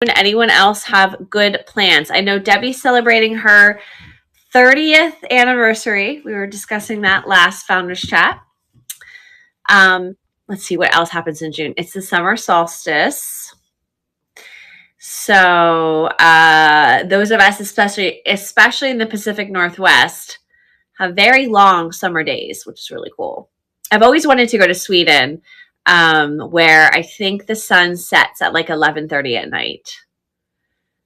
Anyone else have good plans? I know Debbie's celebrating her 30th anniversary. We were discussing that last Founders Chat. Let's see what else happens in June. It's the summer solstice. So those of us, especially in the Pacific Northwest, have very long summer days, which is really cool. I've always wanted to go to Sweden, where I think the sun sets at like 11:30 at night.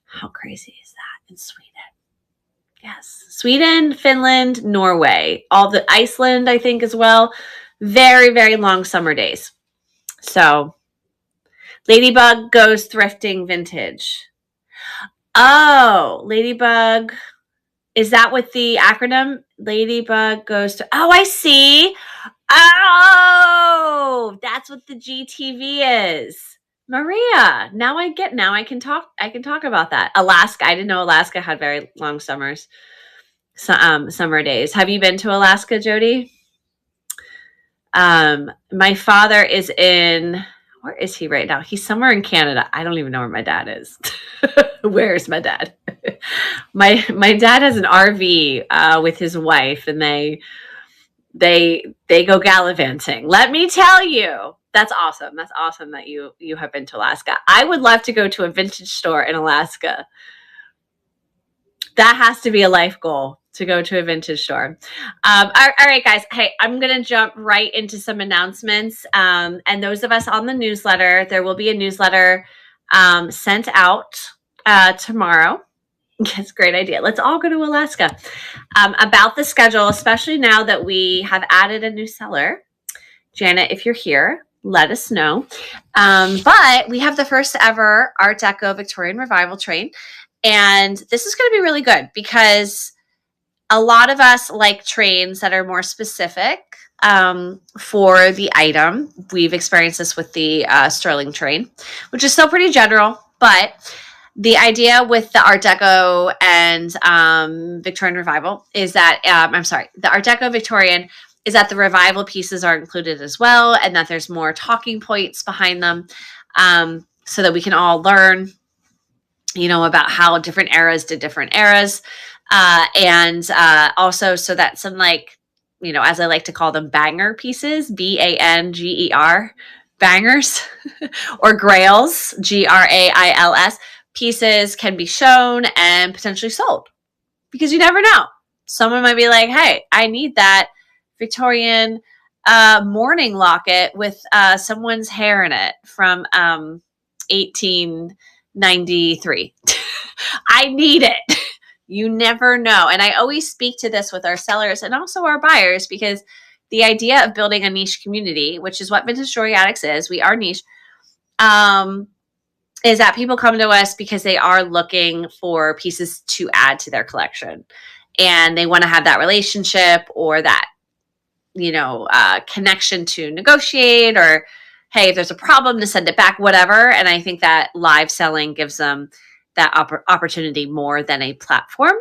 How crazy is that in Sweden? Yes. Sweden, Finland, Norway, all the Iceland, I think, as well. Very, very long summer days. So Ladybug goes thrifting vintage. Oh, Ladybug. Is that what the acronym? Ladybug goes to, oh, I see. Oh, that's what the GTV is. Maria, now I can talk about that. Alaska. I didn't know Alaska had very long summers. Summer days. Have you been to Alaska, Jody? My father is in, where is he right now? He's somewhere in Canada. I don't even know where my dad is. Where's my dad? My dad has an RV with his wife, and they go gallivanting. Let me tell you, that's awesome. That's awesome that you have been to Alaska. I would love to go to a vintage store in Alaska. That has to be a life goal, to go to a vintage store. All right, guys. Hey, I'm going to jump right into some announcements. And those of us on the newsletter, there will be a newsletter sent out tomorrow. That's a great idea. Let's all go to Alaska. About the schedule, especially now that we have added a new seller. Janet, if you're here, let us know. But we have the first ever Art Deco Victorian Revival train. And this is going to be really good because a lot of us like trains that are more specific for the item. We've experienced this with the Sterling train, which is still pretty general, but the idea with the Art Deco and Victorian Revival is that, the Art Deco Victorian is that the Revival pieces are included as well, and that there's more talking points behind them so that we can all learn, about how different eras did different eras. And also so that some, as I like to call them, banger pieces, BANGER, bangers, or grails, GRAILS, pieces can be shown and potentially sold, because you never know. Someone might be like, hey, I need that Victorian mourning locket with someone's hair in it from 1893. I need it. You never know. And I always speak to this with our sellers and also our buyers, because the idea of building a niche community, which is what Vintage Jewelry Addicts is, we are niche, is that people come to us because they are looking for pieces to add to their collection. And they want to have that relationship or that, connection to negotiate, or, hey, if there's a problem, to send it back, whatever. And I think that live selling gives them that opportunity more than a platform.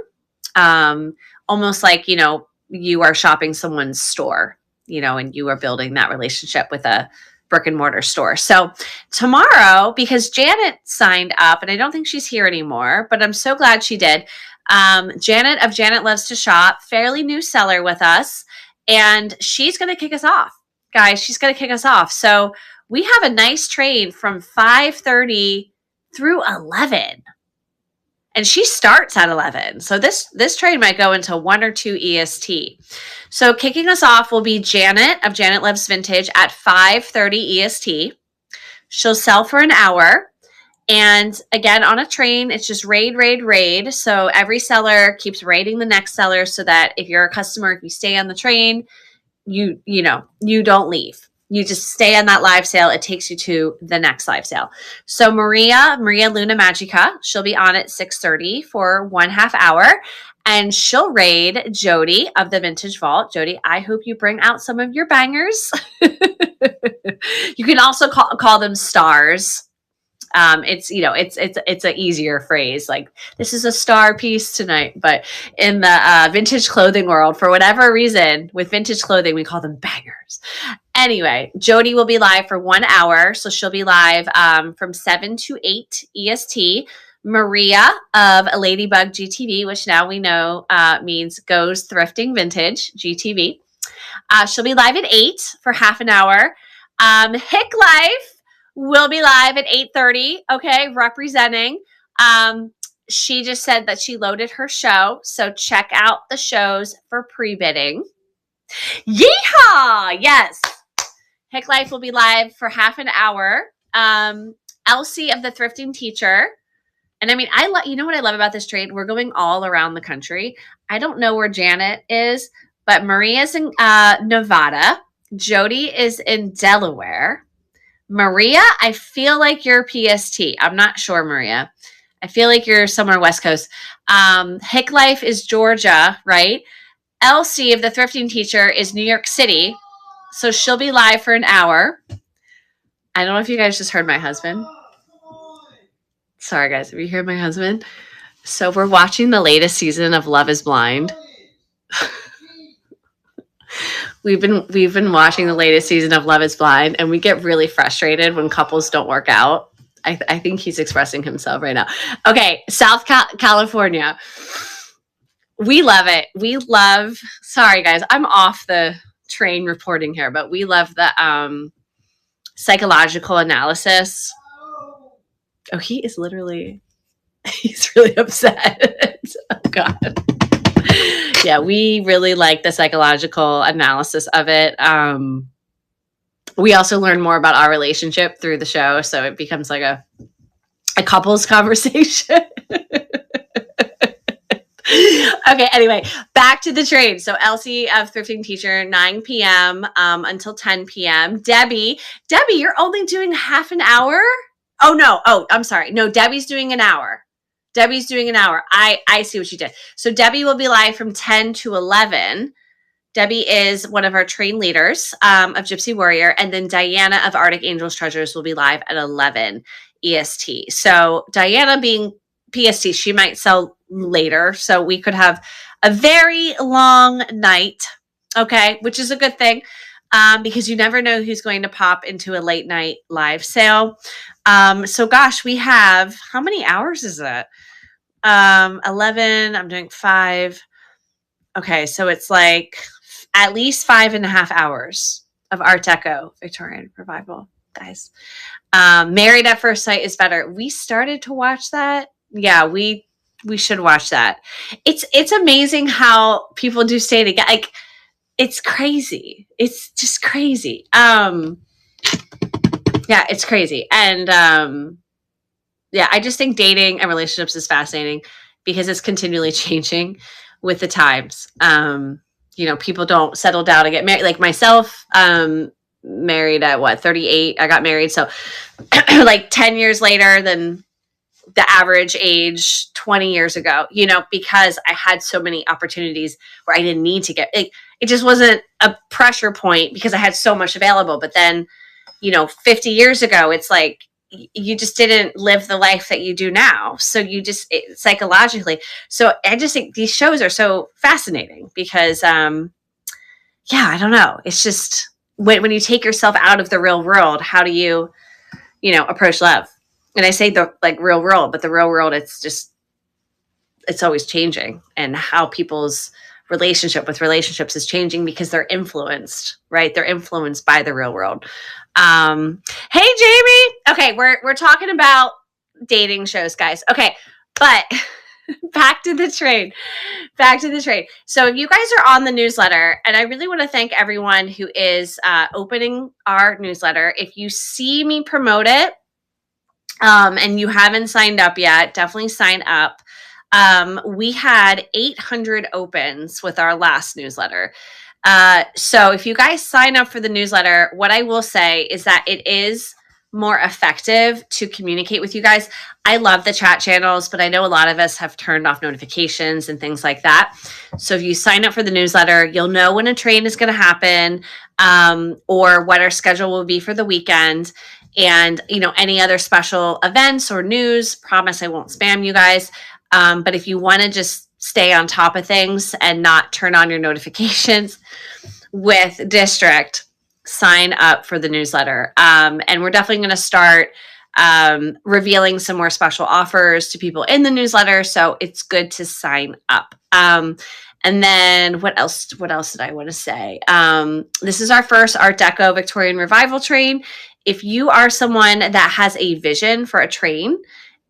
Almost like, you are shopping someone's store, and you are building that relationship with a brick and mortar store. So tomorrow, because Janet signed up, and I don't think she's here anymore, but I'm so glad she did. Janet of Janet Loves to Shop, fairly new seller with us, and she's going to kick us off. Guys, she's going to kick us off. So we have a nice train from 5:30 through 11. And she starts at 11. So this train might go into 1 or 2 EST. So kicking us off will be Janet of Janet Loves Vintage at 5:30 EST. She'll sell for an hour. And again, on a train, it's just raid. So every seller keeps raiding the next seller, so that if you're a customer, if you stay on the train, you don't leave. You just stay on that live sale. It takes you to the next live sale. So Maria Luna Magica, she'll be on at 6:30 for 1/2 hour, and she'll raid Jody of the Vintage Vault. Jody, I hope you bring out some of your bangers. You can also call them stars. It's an easier phrase, like, this is a star piece tonight. But in the vintage clothing world, for whatever reason, with vintage clothing, we call them bangers. Anyway, Jody will be live for 1 hour. So she'll be live from 7 to 8 EST. Maria of Ladybug GTV, which now we know means Goes Thrifting Vintage GTV. She'll be live at 8 for half an hour. Hick Life will be live at 8:30. Okay, representing. She just said that she loaded her show, so check out the shows for pre-bidding. Yeehaw! Yes. Hick Life will be live for half an hour. Elsie of the Thrifting Teacher. And I mean, you know what I love about this trade? We're going all around the country. I don't know where Janet is, but Maria's in Nevada. Jody is in Delaware. Maria, I feel like you're PST. I'm not sure, Maria. I feel like you're somewhere West Coast. Hick Life is Georgia, right? Elsie of the Thrifting Teacher is New York City. So she'll be live for an hour. I don't know if you guys just heard my husband. Sorry, guys, if you hear my husband. So we're watching the latest season of Love is Blind. We've been watching the latest season of Love is Blind, and we get really frustrated when couples don't work out. I think he's expressing himself right now. Okay, South California. We love it. Sorry, guys, I'm off the train reporting here, but we love the psychological analysis. Oh, he's really upset. Oh, God. Yeah, we really like the psychological analysis of it. We also learn more about our relationship through the show, so it becomes like a couples conversation. Okay, anyway, back to the trade. So Elsie of Thrifting Teacher, 9 p.m. Until 10 p.m. Debbie, you're only doing half an hour? Oh, no. Oh, I'm sorry. No, Debbie's doing an hour. I see what you did. So Debbie will be live from 10 to 11. Debbie is one of our train leaders of Gypsy Warrior. And then Diana of Arctic Angels Treasures will be live at 11 EST. So Diana being PST, she might sell later. So we could have a very long night, okay, which is a good thing because you never know who's going to pop into a late night live sale. So gosh, we have, how many hours is it? 11, I'm doing 5. Okay, so it's like at least 5.5 hours of Art Deco Victorian revival, guys. Married at First Sight is better. We started to watch that. Yeah, we should watch that. It's amazing how people do stay together. Like, it's crazy. It's just crazy. Yeah, it's crazy. And yeah, I just think dating and relationships is fascinating because it's continually changing with the times. You know, people don't settle down and get married. Like myself, married at 38, I got married. So like 10 years later than the average age 20 years ago, you know, because I had so many opportunities where I didn't need to get, it just wasn't a pressure point because I had so much available. But then, you know, 50 years ago, it's like, you just didn't live the life that you do now. So you just psychologically. So I just think these shows are so fascinating because, yeah, I don't know. It's just when you take yourself out of the real world, how do you know, approach love? And I say the like real world, but the real world, it's always changing, and how people's relationship with relationships is changing because they're influenced, right? They're influenced by the real world. Hey, Jamie. Okay. We're talking about dating shows, guys. Okay. But back to the trade. So if you guys are on the newsletter, and I really want to thank everyone who is opening our newsletter. If you see me promote it, and you haven't signed up yet, definitely sign up. We had 800 opens with our last newsletter. So if you guys sign up for the newsletter, what I will say is that it is more effective to communicate with you guys. I love the chat channels, but I know a lot of us have turned off notifications and things like that. So if you sign up for the newsletter, you'll know when a train is going to happen, or what our schedule will be for the weekend. And, you know, any other special events or news. Promise I won't spam you guys. But if you want to just stay on top of things and not turn on your notifications with District, sign up for the newsletter. And we're definitely going to start revealing some more special offers to people in the newsletter. So it's good to sign up. And then what else did I want to say? This is our first Art Deco Victorian Revival train. If you are someone that has a vision for a train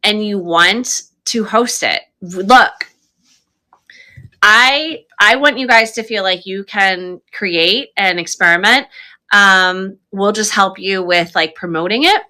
and you want to host it, look, I want you guys to feel like you can create and experiment. We'll just help you with like promoting it,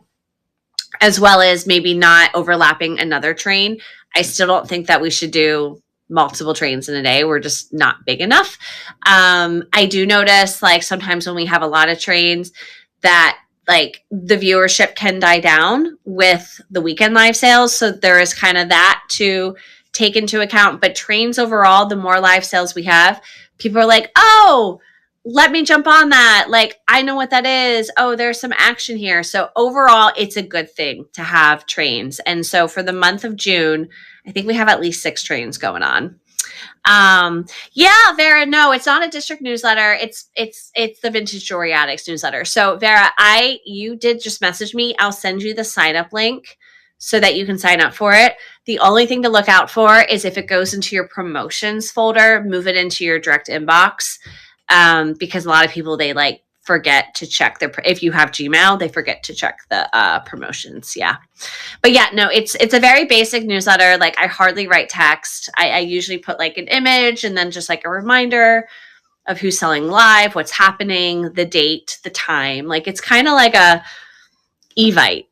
as well as maybe not overlapping another train. I still don't think that we should do multiple trains in a day. We're just not big enough. I do notice like sometimes when we have a lot of trains that like the viewership can die down with the weekend live sales. So there is kind of that to take into account. But trains overall, the more live sales we have, people are like, oh, let me jump on that. Like, I know what that is. Oh, there's some action here. So overall, it's a good thing to have trains. And so for the month of June, I think we have at least 6 trains going on. Yeah, Vera, no, it's not a district newsletter. It's the Vintage Jewelry Addicts newsletter. So Vera, you did just message me. I'll send you the sign up link so that you can sign up for it. The only thing to look out for is if it goes into your promotions folder, move it into your direct inbox. Because a lot of people, they like forget to check if you have Gmail, they forget to check the promotions. Yeah. But yeah, no, it's a very basic newsletter. Like I hardly write text. I usually put like an image and then just like a reminder of who's selling live, what's happening, the date, the time. Like it's kind of like a Evite.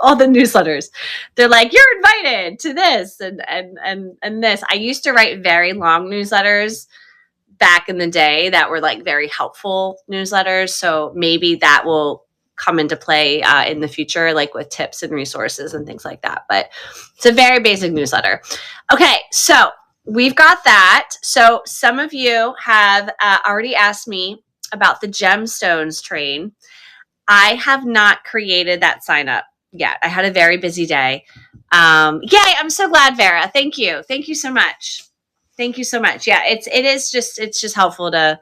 All the newsletters, they're like, you're invited to this and this. I used to write very long newsletters back in the day that were like very helpful newsletters. So maybe that will come into play in the future, like with tips and resources and things like that. But it's a very basic newsletter. Okay, so we've got that. So some of you have already asked me about the gemstones train. I have not created that sign up yet. I had a very busy day. Yay, I'm so glad, Vera. Thank you. Thank you so much. Thank you so much. Yeah, it's just helpful to,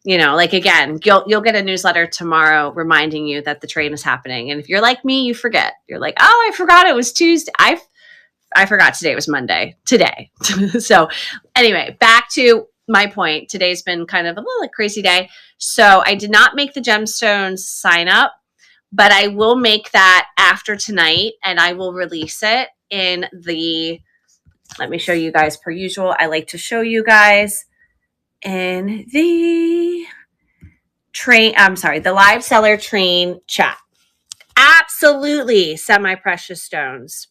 like again, you'll get a newsletter tomorrow reminding you that the train is happening. And if you're like me, you forget. You're like, oh, I forgot it was Tuesday. I forgot today was Monday today. So anyway, back to my point. Today's been kind of a little crazy day. So I did not make the gemstones sign up, but I will make that after tonight and I will release it in let me show you guys per usual. I like to show you guys in the the live seller train chat. Absolutely. Semi-precious stones.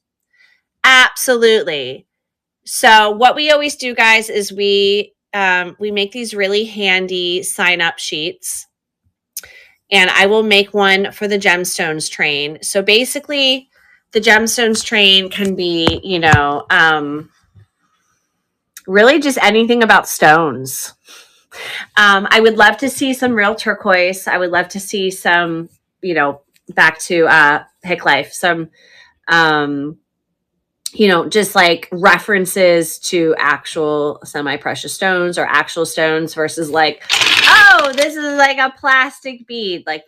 Absolutely. So what we always do, guys, is we make these really handy sign-up sheets. And I will make one for the gemstones train. So basically, the gemstones train can be, really just anything about stones. I would love to see some real turquoise. I would love to see some, back to Hick Life, some, just like references to actual semi-precious stones or actual stones versus like, oh, this is like a plastic bead. Like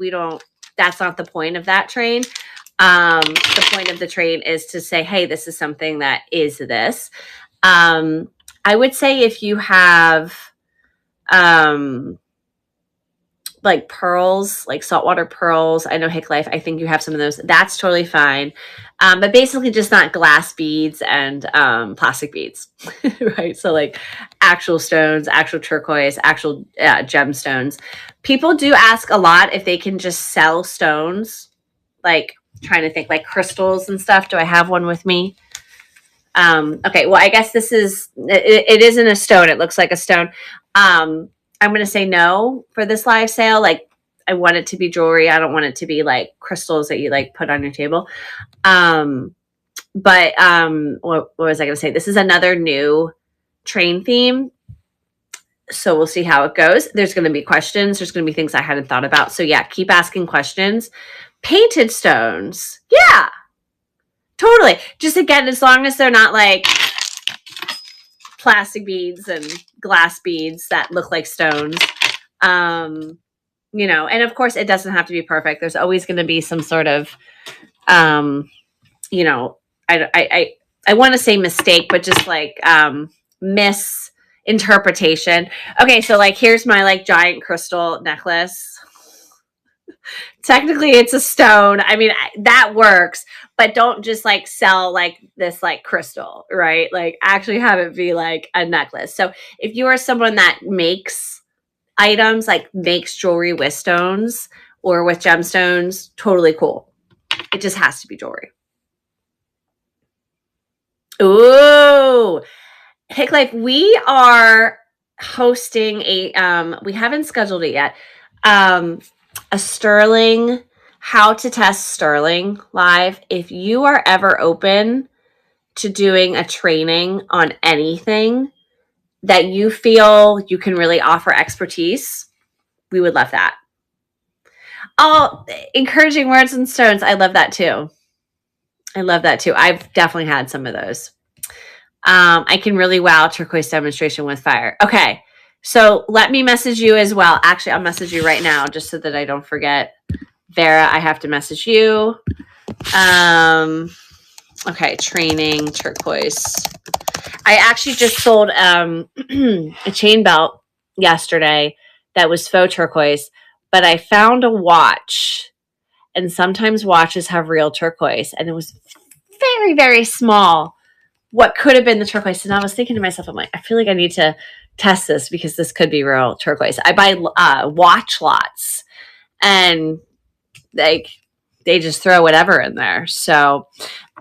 that's not the point of that train. The point of the train is to say, hey, this is something that is this. I would say if you have like pearls, like saltwater pearls, I know Hick Life, I think you have some of those. That's totally fine. But basically just not glass beads and plastic beads, right? So like actual stones, actual turquoise, actual gemstones. People do ask a lot if they can just sell stones, like trying to think like crystals and stuff. Do I have one with me? Okay, well, I guess this is, it isn't a stone. It looks like a stone. I'm going to say no for this live sale. Like I want it to be jewelry. I don't want it to be like crystals that you like put on your table. But what was I going to say? This is another new train theme. So we'll see how it goes. There's going to be questions. There's going to be things I hadn't thought about. So yeah, keep asking questions. Painted stones. Yeah, totally. Just again, as long as they're not like plastic beads and glass beads that look like stones. you know, and of course it doesn't have to be perfect. There's always going to be some sort of, you know, I want to say mistake, but just like, misinterpretation. Okay. So like, here's my like giant crystal necklace. Technically it's a stone. I mean, that works, but don't just like sell like this like crystal, right? Like actually have it be like a necklace. So if you are someone that makes items, like makes jewelry with stones or with gemstones, totally cool. It just has to be jewelry. Ooh, Hick Life, we are hosting we haven't scheduled it yet. A sterling, how to test sterling live. If you are ever open to doing a training on anything that you feel you can really offer expertise, we would love that. Oh, encouraging words and stones. I love that too. I love that too. I've definitely had some of those. I can really wow turquoise demonstration with fire. Okay. So let me message you as well. Actually, I'll message you right now just so that I don't forget. Vera, I have to message you. Okay, training turquoise. I actually just sold a chain belt yesterday that was faux turquoise, but I found a watch, and sometimes watches have real turquoise, and it was very, very small. What could have been the turquoise? And I was thinking to myself, I'm like, I feel like I need to test this because this could be real turquoise. I buy watch lots, and like they just throw whatever in there. So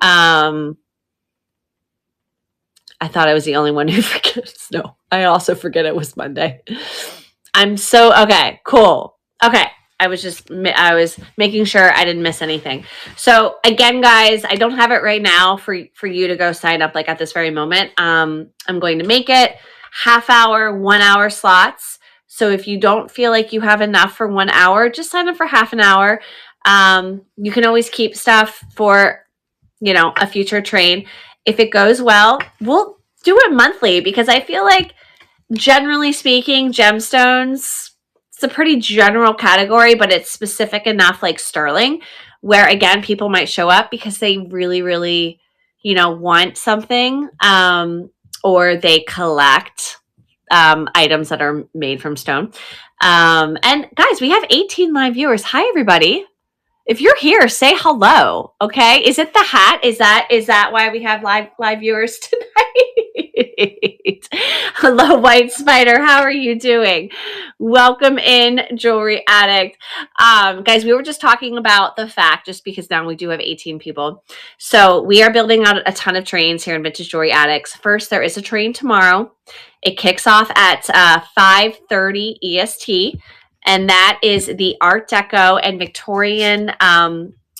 I thought I was the only one who forgets. No, I also forget it was Monday. I'm so okay, cool. Okay. I was making sure I didn't miss anything. So again, guys, I don't have it right now for you to go sign up like at this very moment. I'm going to make it half hour, 1 hour slots. So if you don't feel like you have enough for 1 hour, just sign up for half an hour. You can always keep stuff for, you know, a future train. If it goes well, we'll do it monthly because I feel like generally speaking, gemstones, it's a pretty general category, but it's specific enough like sterling where again, people might show up because they really, really, you know, want something, or they collect items that are made from stone. And guys, we have 18 live viewers. Hi, everybody. If you're here, say hello. Okay. Is it the hat? Is that why we have live viewers tonight? Hello, White Spider. How are you doing? Welcome in, Jewelry Addict. Guys, we were just talking about the fact, just because now we do have 18 people. So we are building out a ton of trains here in Vintage Jewelry Addicts. First, there is a train tomorrow. It kicks off at 5:30 EST. And that is the Art Deco and Victorian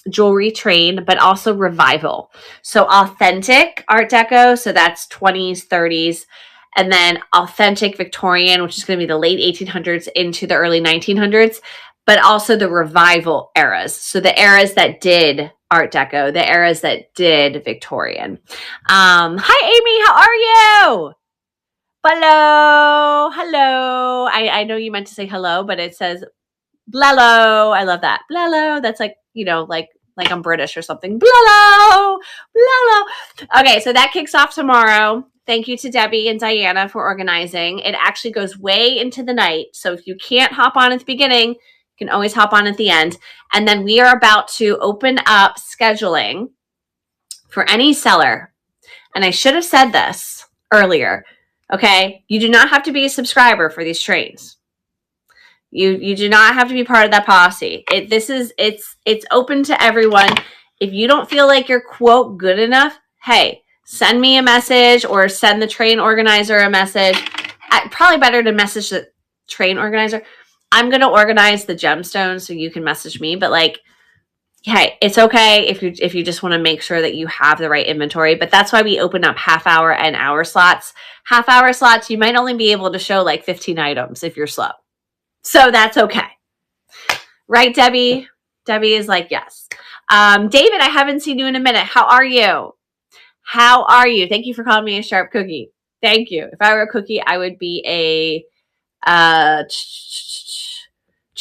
jewelry train, but also revival. So authentic Art Deco, so that's 20s, 30s, and then authentic Victorian, which is going to be the late 1800s into the early 1900s, but also the revival eras. So the eras that did Art Deco, the eras that did Victorian. Hi, Amy. How are you? Hello. Hello. I know you meant to say hello, but it says blello. I love that. Blello. That's like, you know, like I'm British or something. Blello. Blello. Okay, so that kicks off tomorrow. Thank you to Debbie and Diana for organizing. It actually goes way into the night. So if you can't hop on at the beginning, you can always hop on at the end. And then we are about to open up scheduling for any seller. And I should have said this earlier. Okay, you do not have to be a subscriber for these trains. You do not have to be part of that policy. It's open to everyone. If you don't feel like you're quote good enough, hey, send me a message or send the train organizer a message. Probably better to message the train organizer. I'm gonna organize the gemstones so you can message me, but like, hey, it's okay if you just want to make sure that you have the right inventory. But that's why we open up half hour and hour slots. Half hour slots, you might only be able to show like 15 items if you're slow. So that's okay. Right, Debbie? Debbie is like, yes. David, I haven't seen you in a minute. How are you? How are you? Thank you for calling me a sharp cookie. Thank you. If I were a cookie, I would be a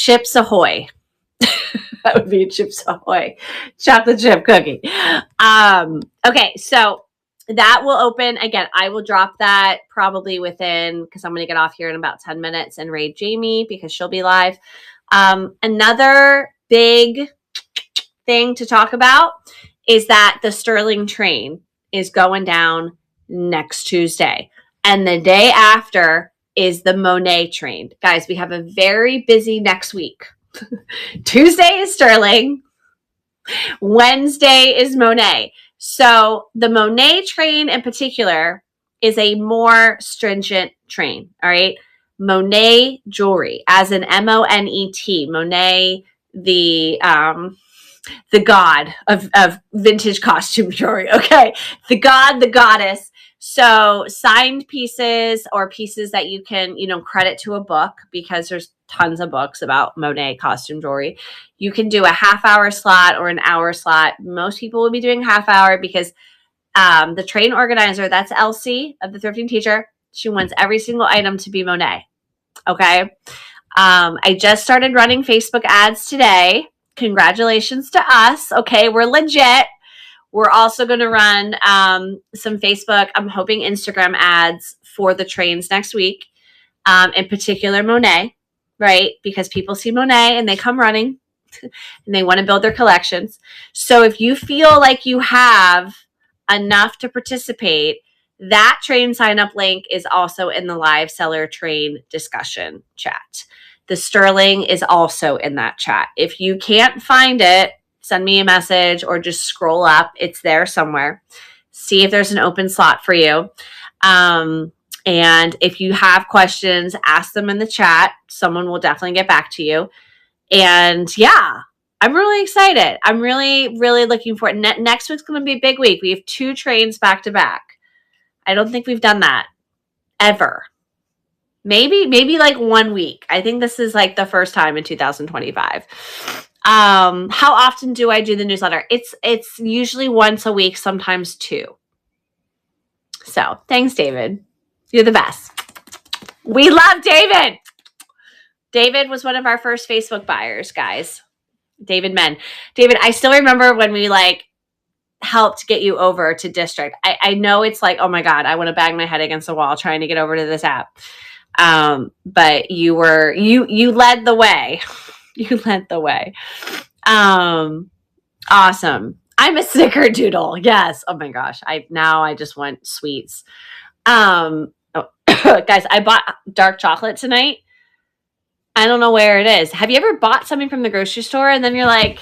Chips Ahoy. That would be a Chips Ahoy chocolate chip cookie. Okay, so that will open again. I will drop that probably within, because I'm going to get off here in about 10 minutes and raid Jamie because she'll be live. Another big thing to talk about is that the Sterling train is going down next Tuesday. And the day after is the Monet train. Guys, we have a very busy next week. Tuesday is Sterling. Wednesday is Monet. So the Monet train in particular is a more stringent train. All right. Monet jewelry, as in Monet. Monet, the god of vintage costume jewelry. Okay. The god, the goddess. So signed pieces or pieces that you can, credit to a book, because there's tons of books about Monet costume jewelry. You can do a half-hour slot or an hour slot. Most people will be doing half-hour because the train organizer, that's Elsie of the Thrifting Teacher, she wants every single item to be Monet. Okay. I just started running Facebook ads today. Congratulations to us. Okay. We're legit. We're also going to run some Facebook, I'm hoping Instagram ads for the trains next week, in particular Monet, right? Because people see Monet and they come running and they want to build their collections. So if you feel like you have enough to participate, that train sign up link is also in the live seller train discussion chat. The Sterling is also in that chat. If you can't find it, send me a message or just scroll up. It's there somewhere. See if there's an open slot for you. And if you have questions, ask them in the chat. Someone will definitely get back to you. And yeah, I'm really excited. I'm really, really looking forward. Next week's going to be a big week. We have 2 trains back to back. I don't think we've done that ever. Maybe like 1 week. I think this is like the first time in 2025. How often do I do the newsletter? It's usually once a week, sometimes 2. So thanks, David. You're the best. We love David. David was one of our first Facebook buyers, guys. David Men. David, I still remember when we helped get you over to District. I know it's like, oh my God, I want to bang my head against the wall trying to get over to this app. But you led the way. You led the way. Awesome. I'm a snickerdoodle. Yes. Oh my gosh. I just want sweets. Guys, I bought dark chocolate tonight. I don't know where it is. Have you ever bought something from the grocery store and then you're like,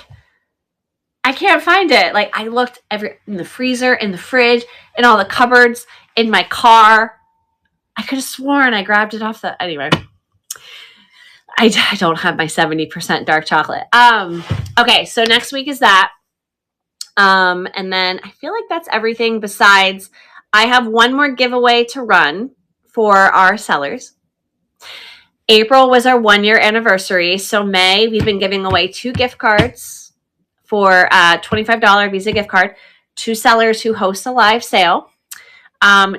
I can't find it? Like, I looked in the freezer, in the fridge, in all the cupboards, in my car. I could have sworn I grabbed it off anyway. I don't have my 70% dark chocolate. Okay, so next week is that. And then I feel like that's everything besides I have one more giveaway to run for our sellers. April was our 1-year anniversary. So May, we've been giving away 2 gift cards for a $25 Visa gift card to sellers who host a live sale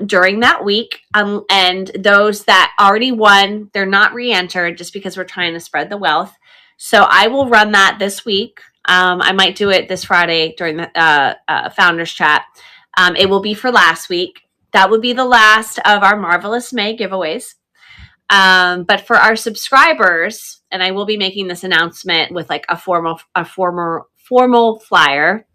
during that week. And those that already won, they're not re-entered just because we're trying to spread the wealth. So I will run that this week. I might do it this Friday during the Founders Chat. It will be for last week. That would be the last of our Marvelous May giveaways. But for our subscribers, and I will be making this announcement with like a formal flyer,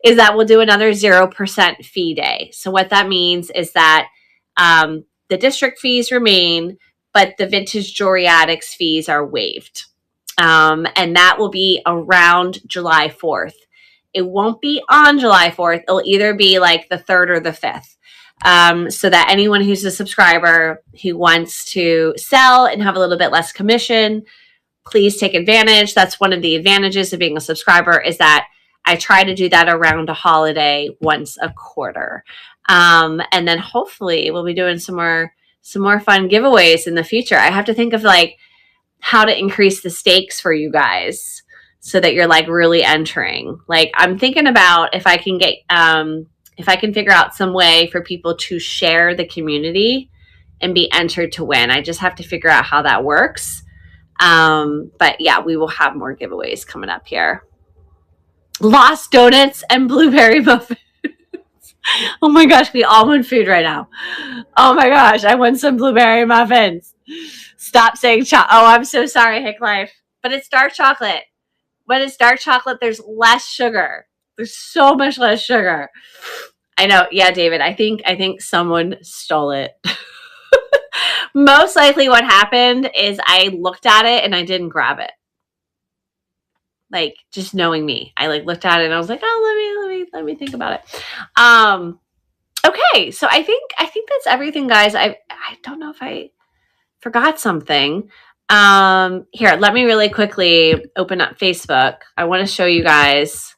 is that we'll do another 0% fee day. So what that means is that the district fees remain, but the Vintage Jewelry Addicts fees are waived. And that will be around July 4th. It won't be on July 4th. It'll either be like the 3rd or the 5th. So that anyone who's a subscriber who wants to sell and have a little bit less commission, please take advantage. That's one of the advantages of being a subscriber, is that I try to do that around a holiday once a quarter. And then hopefully we'll be doing some more fun giveaways in the future. I have to think of like how to increase the stakes for you guys so that you're like really entering. Like, I'm thinking about if I can figure out some way for people to share the community and be entered to win. I just have to figure out how that works. But yeah, we will have more giveaways coming up here. Lost donuts and blueberry muffins. Oh my gosh, we all want food right now. Oh my gosh, I want some blueberry muffins. Stop saying chocolate. Oh, I'm so sorry, Hick Life. But it's dark chocolate. When it's dark chocolate, there's less sugar. There's so much less sugar. I know. Yeah, David, I think someone stole it. Most likely what happened is I looked at it and I didn't grab it. Like, just knowing me. I like looked at it and I was like, oh, let me think about it. Okay, so I think that's everything, guys. I don't know if I forgot something. Here, let me really quickly open up Facebook. I want to show you guys.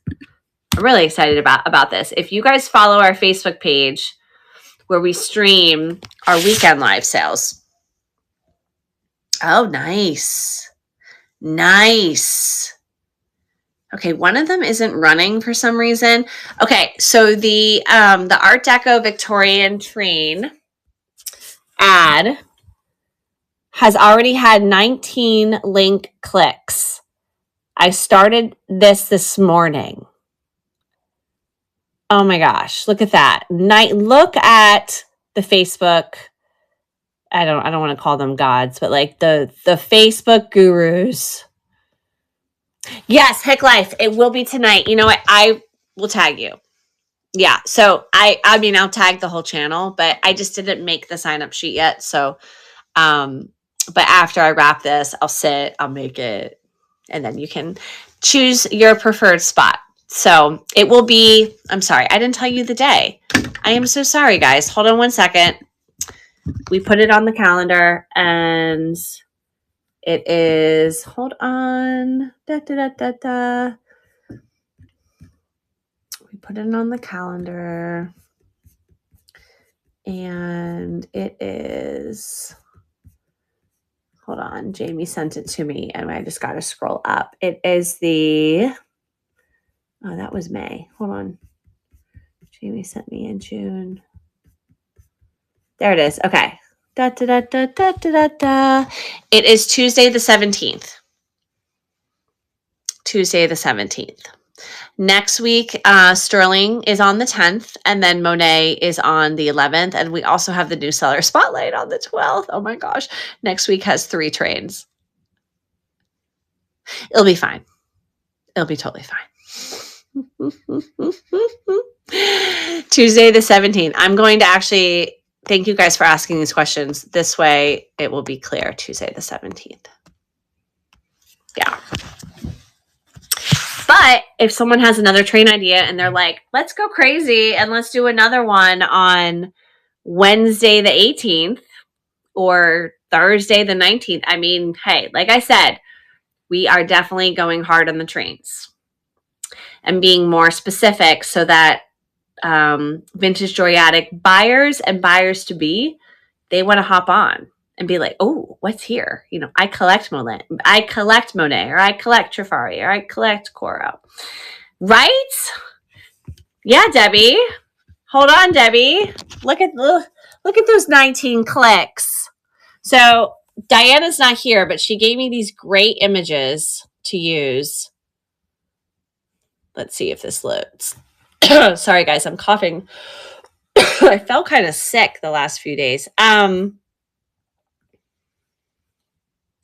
I'm really excited about this. If you guys follow our Facebook page where we stream our weekend live sales. Oh, nice. Nice. Okay, one of them isn't running for some reason. Okay, so the Art Deco Victorian train ad has already had 19 link clicks. I started this morning. Oh my gosh, look at that. Look at the Facebook. I don't want to call them gods, but like the Facebook gurus. Yes, Hick Life. It will be tonight. You know what? I will tag you. Yeah. So I mean, I'll tag the whole channel, but I just didn't make the sign up sheet yet. So, but after I wrap this, I'll make it, and then you can choose your preferred spot. So it will be, I'm sorry, I didn't tell you the day. I am so sorry, guys. Hold on one second. We put it on the calendar and it is, hold on. We put it on the calendar and it is, hold on. Jamie sent it to me and I just got to scroll up. It is oh, that was May. Hold on. Jamie sent me in June. There it is. Okay. It is Tuesday the 17th. Tuesday the 17th. Next week, Sterling is on the 10th, and then Monet is on the 11th, and we also have the new seller spotlight on the 12th. Oh my gosh. Next week has 3 trains. It'll be fine. It'll be totally fine. Tuesday the 17th. I'm going to actually thank you guys for asking these questions. This way it will be clear. Tuesday the 17th. Yeah. But if someone has another train idea and they're like, let's go crazy and let's do another one on Wednesday the 18th or Thursday the 19th. I mean, hey, like I said, we are definitely going hard on the trains and being more specific so that Vintage Joy Addict buyers and buyers to be, they want to hop on and be like, oh, what's here? You know, I collect Monet, or I collect Trifari, or I collect Coro. Right? Yeah, Debbie. Hold on, Debbie. Look at those 19 clicks. So Diana's not here, but she gave me these great images to use. Let's see if this loads. Sorry, guys, I'm coughing. I felt kind of sick the last few days.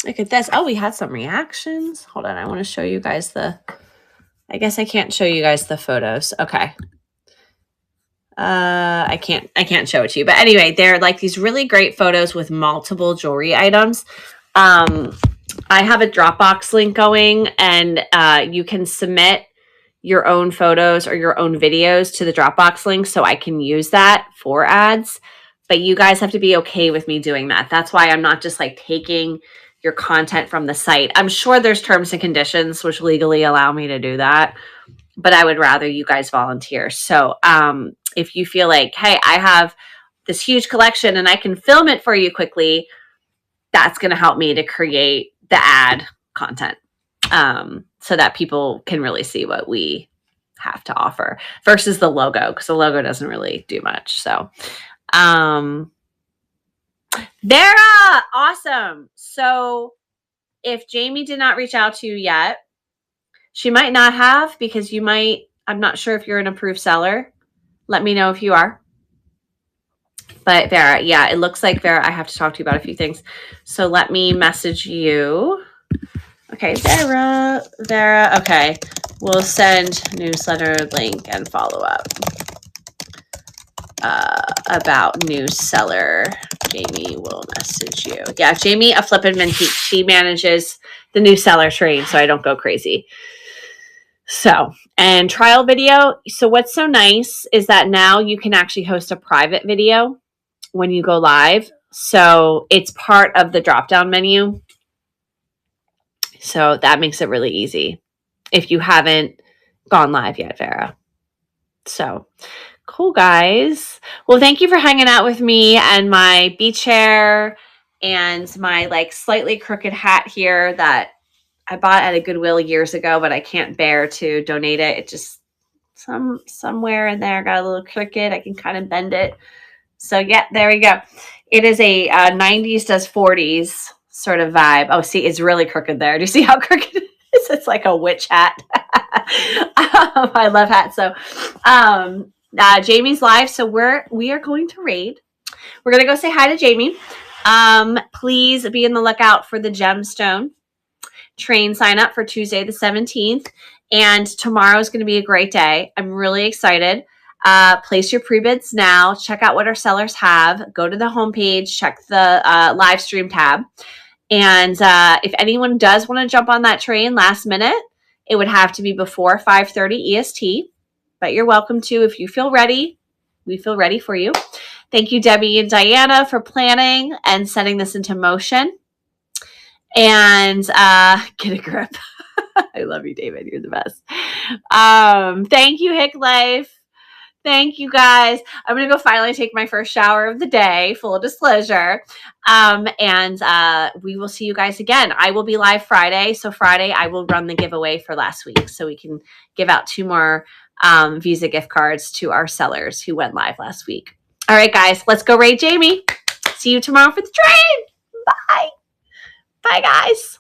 Look at this. Oh, we had some reactions. Hold on. I want to show you guys I guess I can't show you guys the photos. Okay. I can't show it to you. But anyway, they're like these really great photos with multiple jewelry items. I have a Dropbox link going and you can submit your own photos or your own videos to the Dropbox link so I can use that for ads. But you guys have to be okay with me doing that. That's why I'm not just like taking your content from the site. I'm sure there's terms and conditions which legally allow me to do that, but I would rather you guys volunteer. So if you feel like, hey, I have this huge collection and I can film it for you quickly, that's going to help me to create the ad content. So that people can really see what we have to offer versus the logo, because the logo doesn't really do much. So, Vera, awesome. So if Jamie did not reach out to you yet, she might not have, because you might, I'm not sure if you're an approved seller. Let me know if you are. But Vera, yeah, it looks like Vera, I have to talk to you about a few things. So let me message you. Okay, Vera, okay. We'll send newsletter link and follow up about new seller. Jamie will message you. Yeah, Jamie, a flippin' Mintique. She manages the new seller train, so I don't go crazy. So, and trial video. So what's so nice is that now you can actually host a private video when you go live. So it's part of the drop-down menu. So that makes it really easy if you haven't gone live yet, Vera. So cool, guys. Well, thank you for hanging out with me and my beach hair and my like slightly crooked hat here that I bought at a Goodwill years ago, but I can't bear to donate it. It just somewhere in there got a little crooked. I can kind of bend it. So yeah, there we go. It is a 90s does 40s sort of vibe. Oh, see, it's really crooked there. Do you see how crooked it is? It's like a witch hat. I love hats. So Jamie's live. So we are going to raid. We're going to go say hi to Jamie. Please be in the lookout for the gemstone train sign up for Tuesday the 17th. And tomorrow is going to be a great day. I'm really excited. Place your pre-bids now. Check out what our sellers have. Go to the homepage. Check the live stream tab. And if anyone does want to jump on that train last minute, it would have to be before 5:30 EST. But you're welcome to if you feel ready. We feel ready for you. Thank you, Debbie and Diana, for planning and setting this into motion. And get a grip. I love you, David. You're the best. Thank you, Hick Life. Thank you, guys. I'm going to go finally take my first shower of the day, full disclosure. And we will see you guys again. I will be live Friday. So Friday, I will run the giveaway for last week. So we can give out 2 more Visa gift cards to our sellers who went live last week. All right, guys, let's go raid Jamie. See you tomorrow for the train. Bye. Bye, guys.